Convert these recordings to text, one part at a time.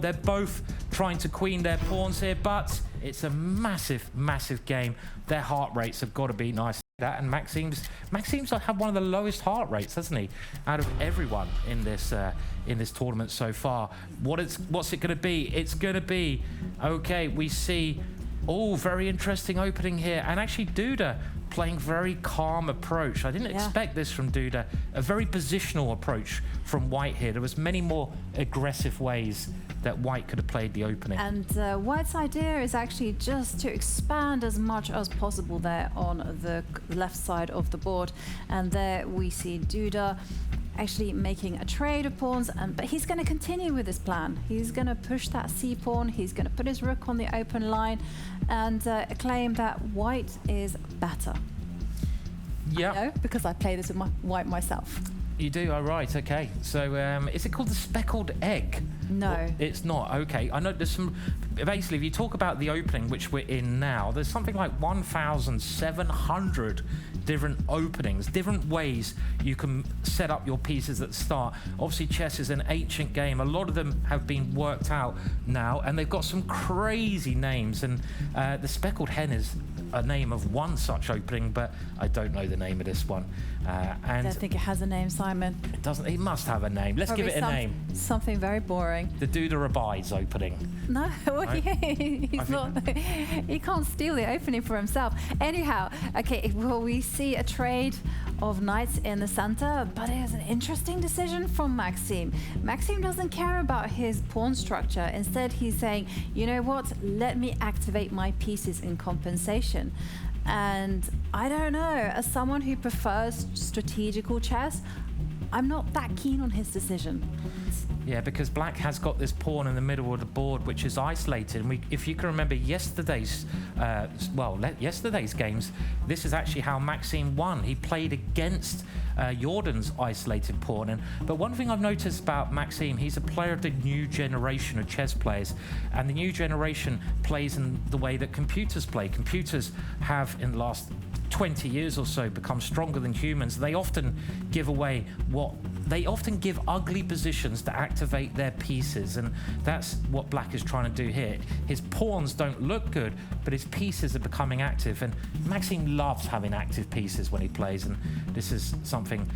They're both trying to queen their pawns here, but it's a massive, massive game. Their heart rates have got to be nice. That and Maxime's had one of the lowest heart rates, hasn't he, out of everyone in this tournament so far. What's it going to be? It's going to be okay. We see, oh, very interesting opening here, and actually Duda playing very calm approach. I didn't expect this from Duda. A very positional approach from White here. There was many more aggressive ways that White could have played the opening. And White's idea is actually just to expand as much as possible there on the left side of the board. And there we see Duda actually making a trade of pawns, but he's going to continue with his plan. He's going to push that c pawn, he's going to put his rook on the open line and claim that White is better. Yeah. I know, because I play this with White myself. You do? Oh, right, okay. So is it called the speckled egg? No. Well, it's not. Okay. I know there's some... Basically, if you talk about the opening, which we're in now, there's something like 1,700 different openings, different ways you can set up your pieces at the start. Obviously, chess is an ancient game. A lot of them have been worked out now, and they've got some crazy names. And the speckled hen is a name of one such opening, but I don't know the name of this one. And I don't think it has a name, Simon. It doesn't. It must have a name. Let's Probably give it a name. Something very boring. The Duda abides opening. No, well, Right? he's not. He can't steal the opening for himself. Anyhow, okay. Well, we see a trade of knights in the center, but it is an interesting decision from Maxime. Maxime doesn't care about his pawn structure. Instead, he's saying, you know what? Let me activate my pieces in compensation. And I don't know, as someone who prefers strategical chess, I'm not that keen on his decision. Yeah, because Black has got this pawn in the middle of the board, which is isolated. And if you can remember yesterday's, yesterday's games, this is actually how Maxime won. He played against Jordan's isolated pawn. But one thing I've noticed about Maxime, he's a player of the new generation of chess players. And the new generation plays in the way that computers play. Computers have, in the last 20 years or so, become stronger than humans. They often give away they often give ugly positions to activate their pieces, and that's what Black is trying to do here. His pawns don't look good, but his pieces are becoming active, and Maxime loves having active pieces when he plays, and this is something,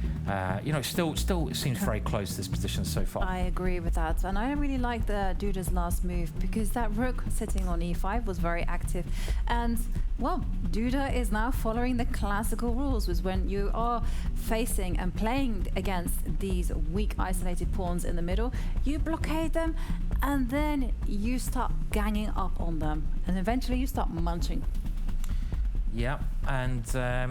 still it seems very close, this position so far. I agree with that, and I really like the Duda's last move, because that rook sitting on e5 was very active, and well, Duda is now following the classical rules, was when you are facing and playing against these weak isolated pawns in the middle, you blockade them and then you start ganging up on them and eventually you start munching. Yeah, and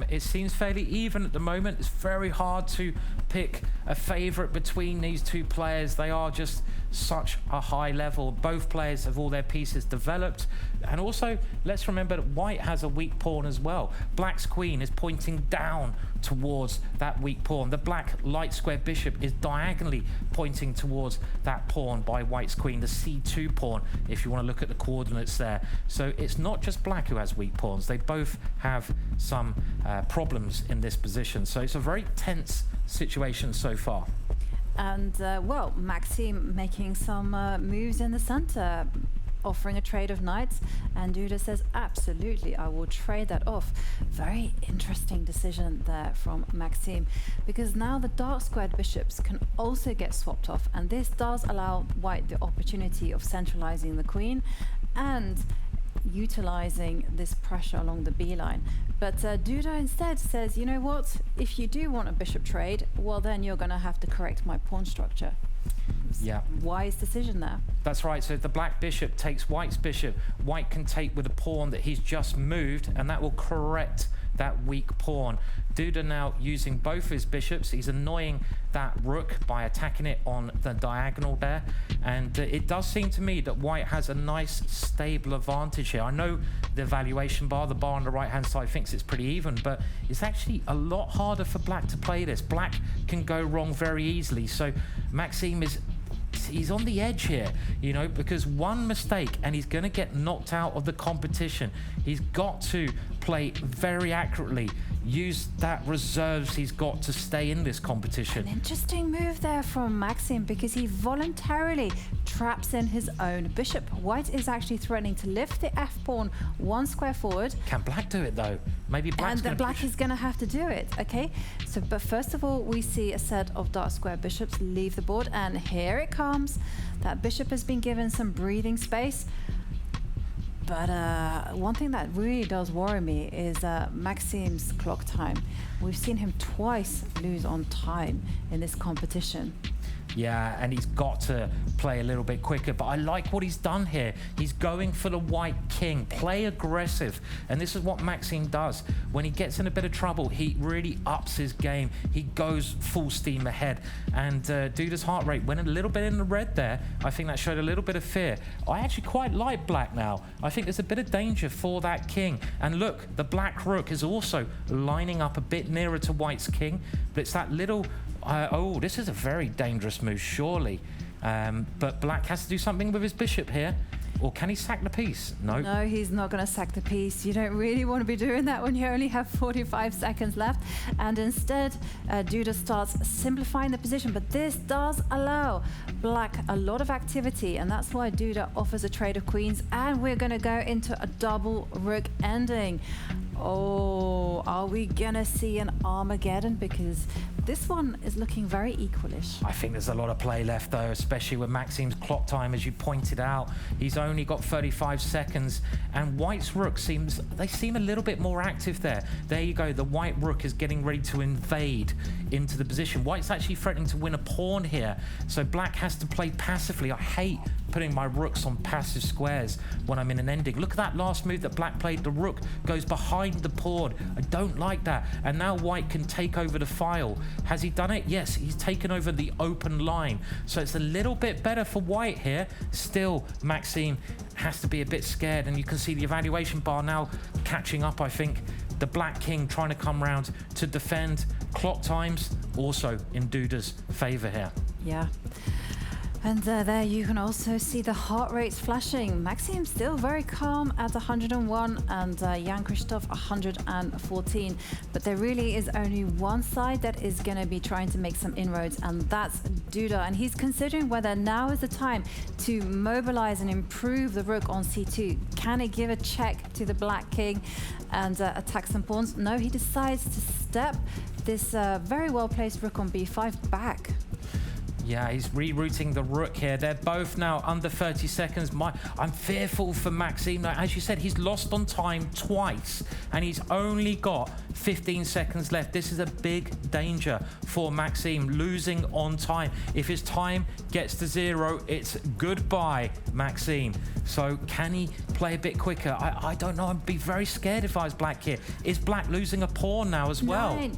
it seems fairly even at the moment. It's very hard to pick a favorite between these two players. They are just such a high level. Both players have all their pieces developed. And also, let's remember that White has a weak pawn as well. Black's queen is pointing down towards that weak pawn. The black light square bishop is diagonally pointing towards that pawn by White's queen, the c2 pawn, if you want to look at the coordinates there. So it's not just Black who has weak pawns. They both have some problems in this position. So it's a very tense situation so far. And well, Maxime making some moves in the center, offering a trade of knights, and Duda says, absolutely, I will trade that off. Very interesting decision there from Maxime, because now the dark squared bishops can also get swapped off, and this does allow White the opportunity of centralizing the queen and utilizing this pressure along the B line. But Duda instead says, you know what, if you do want a bishop trade, well then you're going to have to correct my pawn structure. Yeah. Wise decision there. That's right. So if the black bishop takes White's bishop, White can take with a pawn that he's just moved, and that will correct that weak pawn. Duda now using both his bishops. He's annoying that rook by attacking it on the diagonal there. And it does seem to me that White has a nice stable advantage here. I know the valuation bar, the bar on the right hand side, thinks it's pretty even, but it's actually a lot harder for Black to play this. Black can go wrong very easily. So Maxime he's on the edge here, you know, because one mistake and he's going to get knocked out of the competition. He's got to play very accurately. use that reserves he's got to stay in this competition. An interesting move there from Maxim, because he voluntarily traps in his own bishop. White is actually threatening to lift the f-pawn 1 square forward. Can black do it though? Maybe black's and black is going to have to do it. Okay, so but first of all we see a set of dark square bishops leave the board, and here it comes. That bishop has been given some breathing space. But one thing that really does worry me is Maxim's clock time. We've seen him twice lose on time in this competition. Yeah, and he's got to play a little bit quicker, but I like what he's done here. He's going for the white king, play aggressive, and this is what Maxim does. When he gets in a bit of trouble, he really ups his game. He goes full steam ahead, and Duda's heart rate went a little bit in the red there. I think that showed a little bit of fear. I actually quite like black now. I think there's a bit of danger for that king, and look, the black rook is also lining up a bit nearer to white's king, but it's that little oh, this is a very dangerous move, surely. But black has to do something with his bishop here. Or can he sack the piece? No. No, he's not going to sack the piece. You don't really want to be doing that when you only have 45 seconds left. And instead, Duda starts simplifying the position. But this does allow black a lot of activity. And that's why Duda offers a trade of queens. And we're going to go into a double rook ending. Oh, are we going to see an Armageddon? Because this one is looking very equalish. I think there's a lot of play left, though, especially with Maxim's clock time, as you pointed out. He's only got 35 seconds, and white's rook seem a little bit more active there. There you go. The white rook is getting ready to invade into the position. White's actually threatening to win a pawn here, so black has to play passively. I hate putting my rooks on passive squares when I'm in an ending. Look at that last move that black played. The rook goes behind the pawn. I don't like that. And now white can take over the file. Has he done it? Yes, he's taken over the open line. So it's a little bit better for white here. Still, Maxim has to be a bit scared, and you can see the evaluation bar now catching up, I think. The black king trying to come round to defend. Clock times also in Duda's favor here. Yeah. And there you can also see the heart rates flashing. Maxim still very calm at 101 and Jan Krzysztof 114. But there really is only one side that is going to be trying to make some inroads, and that's Duda. And he's considering whether now is the time to mobilize and improve the rook on c2. Can he give a check to the black king and attack some pawns? No, he decides to step this very well-placed rook on b5 back. Yeah, he's rerouting the rook here. They're both now under 30 seconds. I'm fearful for Maxim. Now, as you said, he's lost on time twice, and he's only got 15 seconds left. This is a big danger for Maxim, losing on time. If his time gets to 0, it's goodbye, Maxim. So can he play a bit quicker? I don't know. I'd be very scared if I was black here. Is black losing a pawn now as well? 9,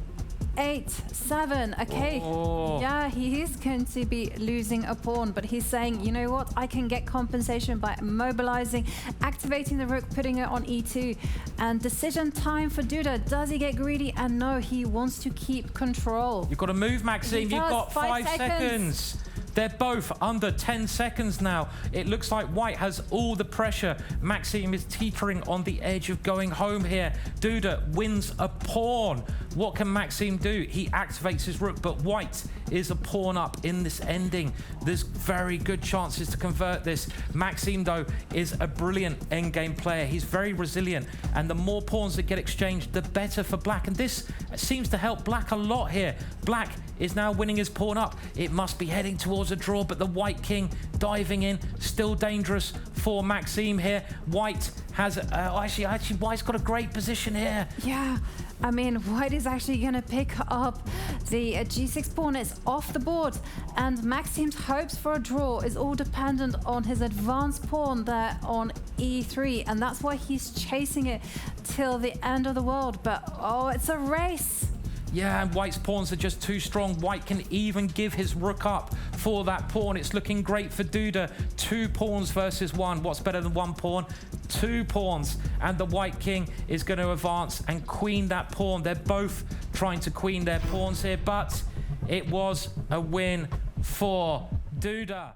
8, 7. Okay. Oh. Yeah, he is going to be losing a pawn, but he's saying, you know what, I can get compensation by mobilizing, activating the rook, putting it on e2. And decision time for Duda. Does he get greedy? And no, he wants to keep control. You've got to move, Maxim. You've got 5 seconds. They're both under 10 seconds now. It looks like white has all the pressure. Maxim is teetering on the edge of going home here. Duda wins a pawn. What can Maxim do? He activates his rook, but white is a pawn up in this ending. There's very good chances to convert this. Maxim, though, is a brilliant endgame player. He's very resilient, and the more pawns that get exchanged, the better for black. And this seems to help black a lot here. Black is now winning his pawn up. It must be heading towards a draw, but the white king diving in, still dangerous for Maxim here. White has actually white's got a great position here. Yeah, I mean, white is actually going to pick up the g6 pawn. It's off the board, and Maxim's hopes for a draw is all dependent on his advanced pawn there on e3, and that's why he's chasing it till the end of the world. But oh, it's a race. Yeah, and white's pawns are just too strong. White can even give his rook up for that pawn. It's looking great for Duda. 2 pawns versus 1. What's better than 1 pawn? 2 pawns. And the white king is going to advance and queen that pawn. They're both trying to queen their pawns here, but it was a win for Duda.